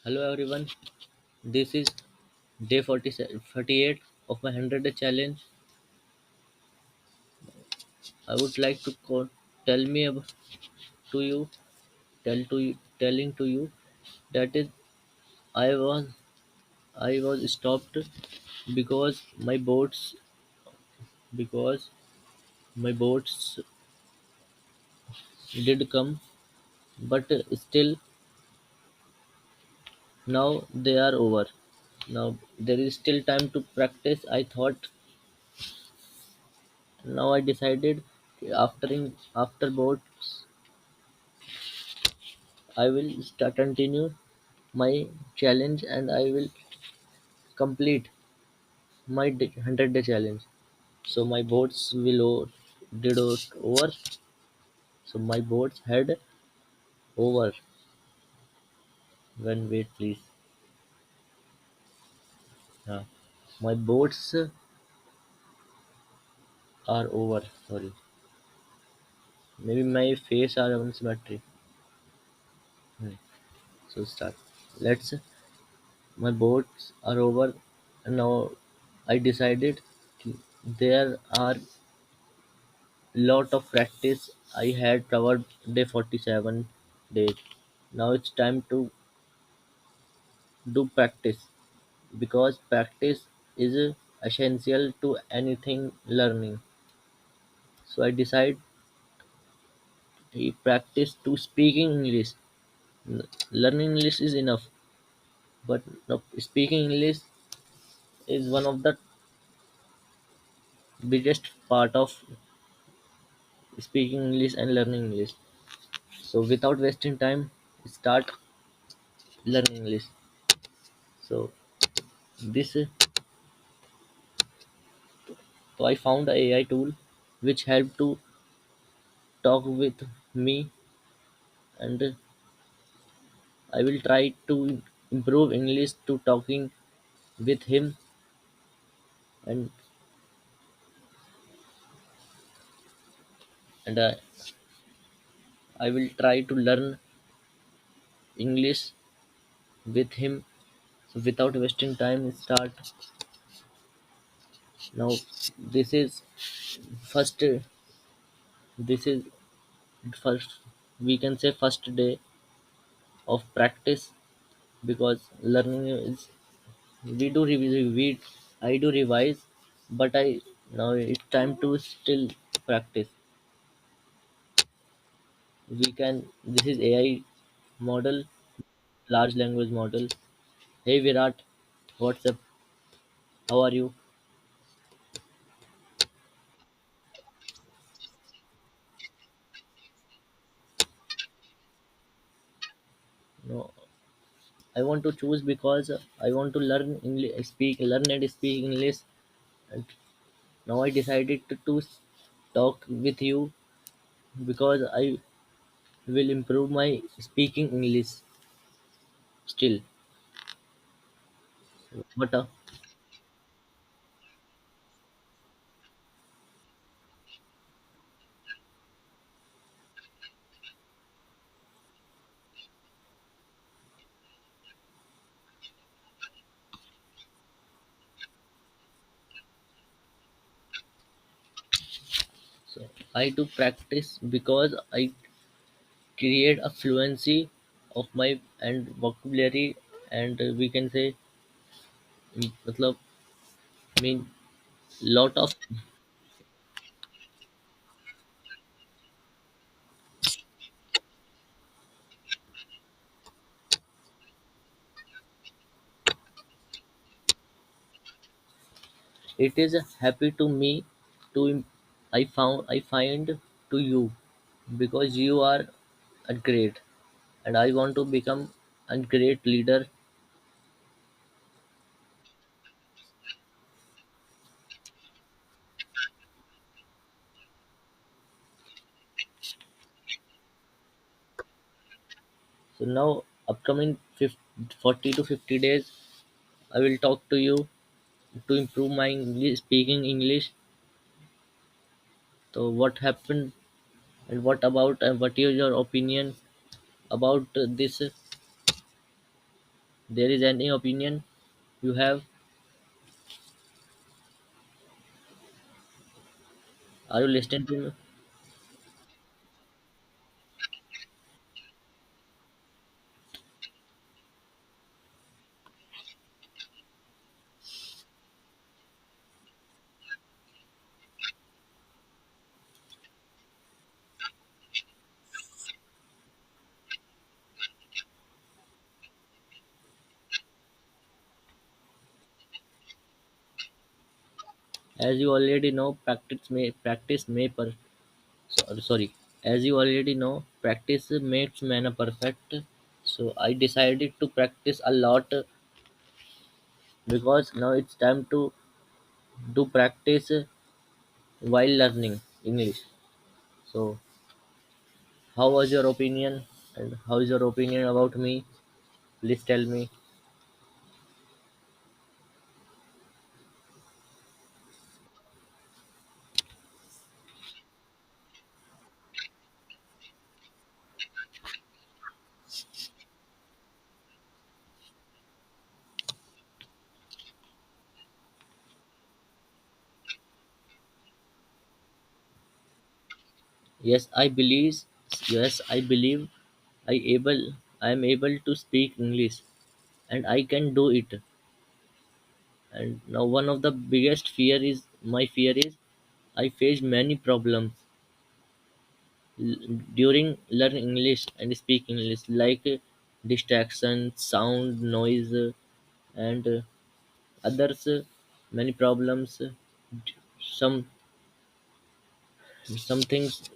Hello everyone, this is day 48 of my 100 day challenge. I would like to tell me to you, telling to you that is I was I was stopped because because my boats did come, but still now they are over. Now there is still time to practice. I thought now I decided after boats I will start continue my challenge and I will complete my 100 day challenge. So my boats did over. So my boats had over. When wait please. Yeah. My boats are over. Sorry. Maybe my face are on symmetry. Hmm. So start. Let's. My boats are over. And now I decided there are lot of practice. I had covered day 47 days. Now it's time to do practice because practice is essential to anything learning. So I decide to practice to speaking English. Learning English is enough, but no, speaking English is one of the biggest part of speaking English and learning English. So without wasting time, start learning English. So this so I found a AI tool which helped to talk with me, and I will try to improve English to talking with him, and and I will try to learn English with him. So without wasting time, start now. This is first. This is first. We can say first day of practice because learning is we do revise. I do revise, but I now it's time to still practice. We can. This is AI model, large language model. Hey Virat, what's up? How are you? No, I want to choose because I want to learn and speak English. And now I decided to talk with you because I will improve my speaking English still. But so I do practice because I create a fluency of my and vocabulary, and we can say मतलब mean lot of. It is happy to me to I find to you because you are a great, and I want to become a great leader. So now upcoming 40 to 50 days I will talk to you to improve my English speaking English. So what happened and what about and what is your opinion about this There is any opinion you have? Are you listening to me? As you already know, sorry. As you already know, practice makes man a perfect. So I decided to practice a lot because now it's time to do practice while learning English. So how was your opinion and how is your opinion about me? Please tell me. Yes, I believe. Yes, I believe I am able to speak English and I can do it. And now one of the biggest fear is I faced many problems during learning English and speak English, like distraction, sound, noise, and others. Many problems. Some some things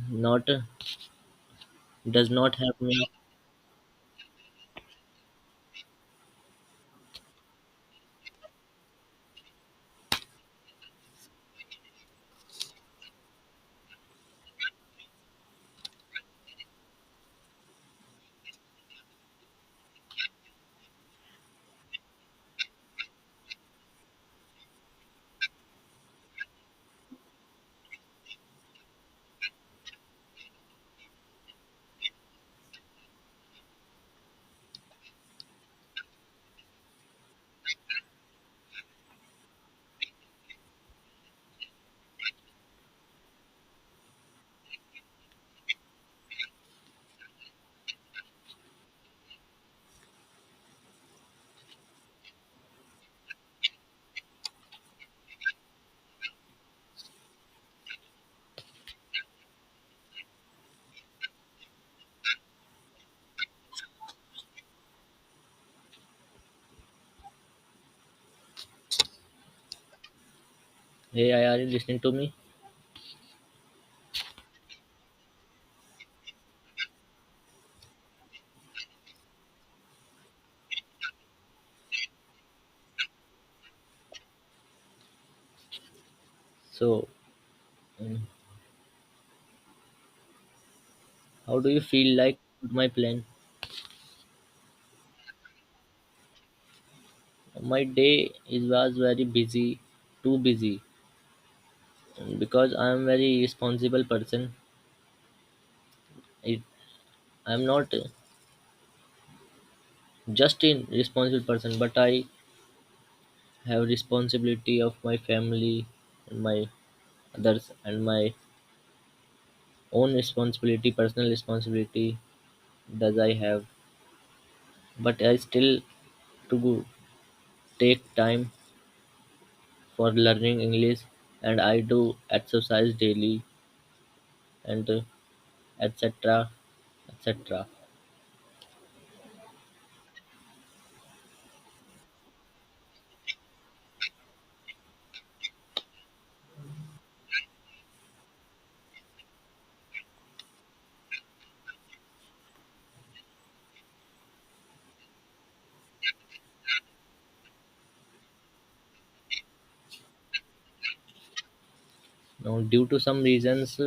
not does not have me. Hey, are you listening to me? So, um, how do you feel like my plan? My day is was very busy, too busy, because I am very responsible person. I am not just a responsible person, but I have responsibility of my family and my others and my own responsibility, personal responsibility does I have. But I still to take time for learning English and I do exercise daily and etc. etc. Now, due to some reasons,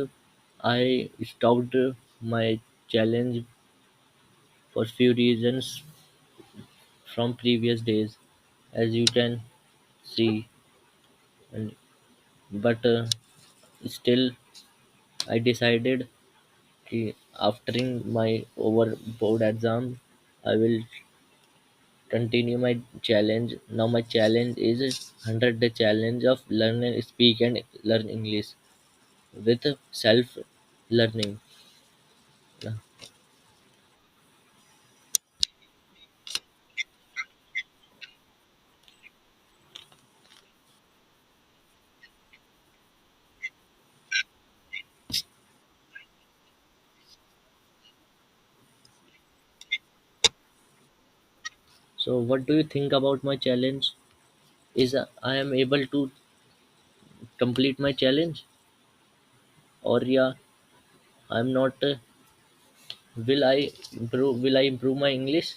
I stopped my challenge for few reasons from previous days, as you can see. And but still, I decided कि after my over board exam, I will continue my challenge. Now my challenge is 100-day challenge of learn and speak and learn English with self learning. So what do you think about my challenge? Is I am able to complete my challenge, or yeah, I'm not? Will I improve my English?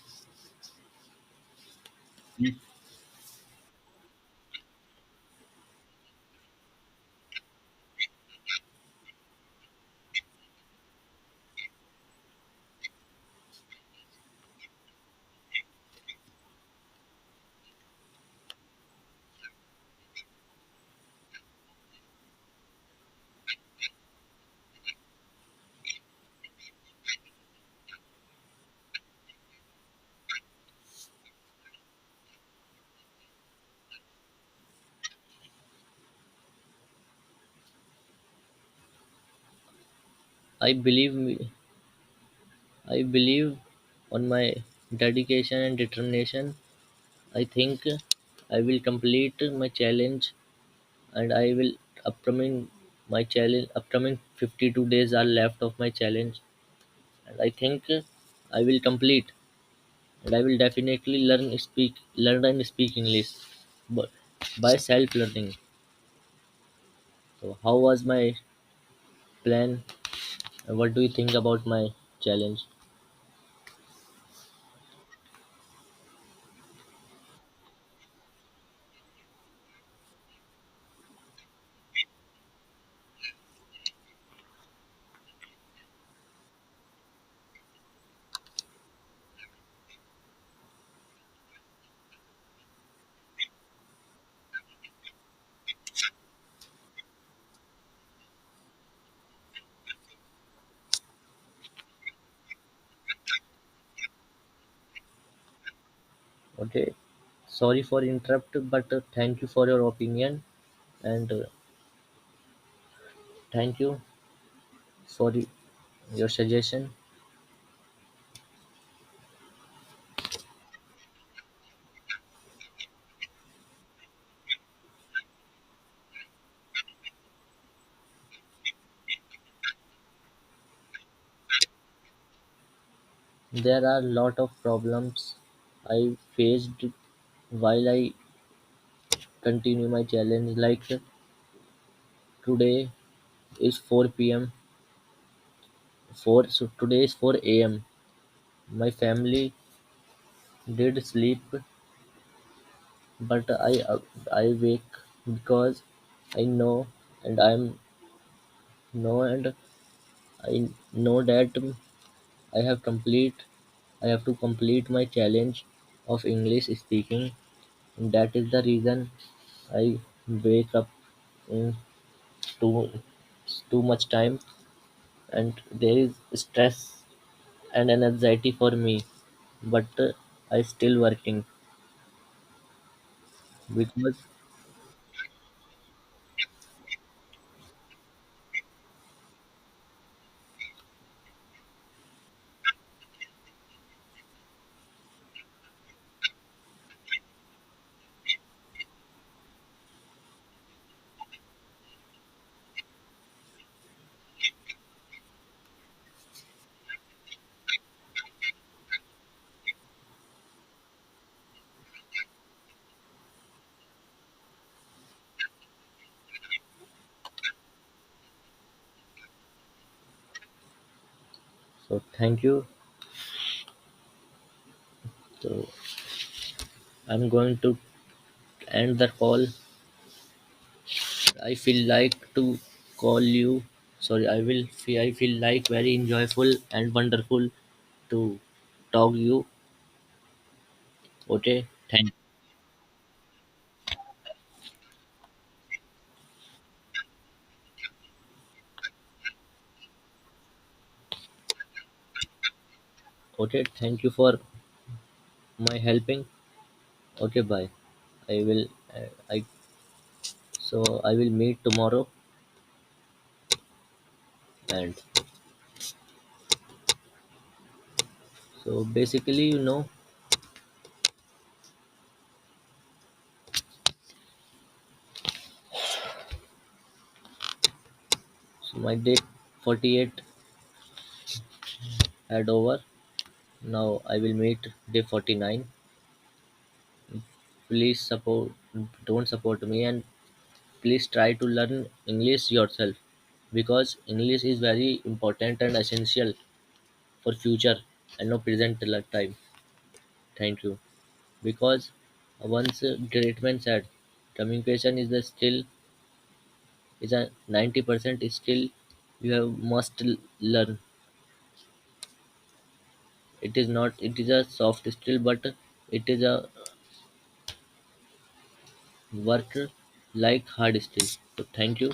I believe me. I believe on my dedication and determination. I think I will complete my challenge, and I will upcoming my challenge. Upcoming 52 days are left of my challenge, and I think I will complete, and I will definitely learn and speak English, but by self learning. So how was my plan? And what do you think about my challenge? Okay, sorry for interrupt, but thank you for your opinion, and thank you for your suggestion. There are lot of problems I faced while I continue my challenge. Like today is 4 p.m. 4 so today is 4 a.m. My family did sleep, but I wake because I know, and and I know that I have complete I have to complete my challenge of English speaking. And that is the reason I wake up in too too much time, and there is stress and an anxiety for me. But I still working because so thank you. So I'm going to end the call. I feel like to call you. Sorry, I feel like very enjoyable and wonderful to talk you. Okay, thank. Okay, thank you for my helping. Okay, bye. I will. I I will meet tomorrow, and so basically, so my day 48 had over. Now I will meet day 49. Please support, don't support me, and please try to learn English yourself, because English is very important and essential for future and no present time. Thank you. Because once great man said, communication is the still is a 90% is still you have must learn. It is not, it is a soft skill, but it is a work like hard skill. So thank you.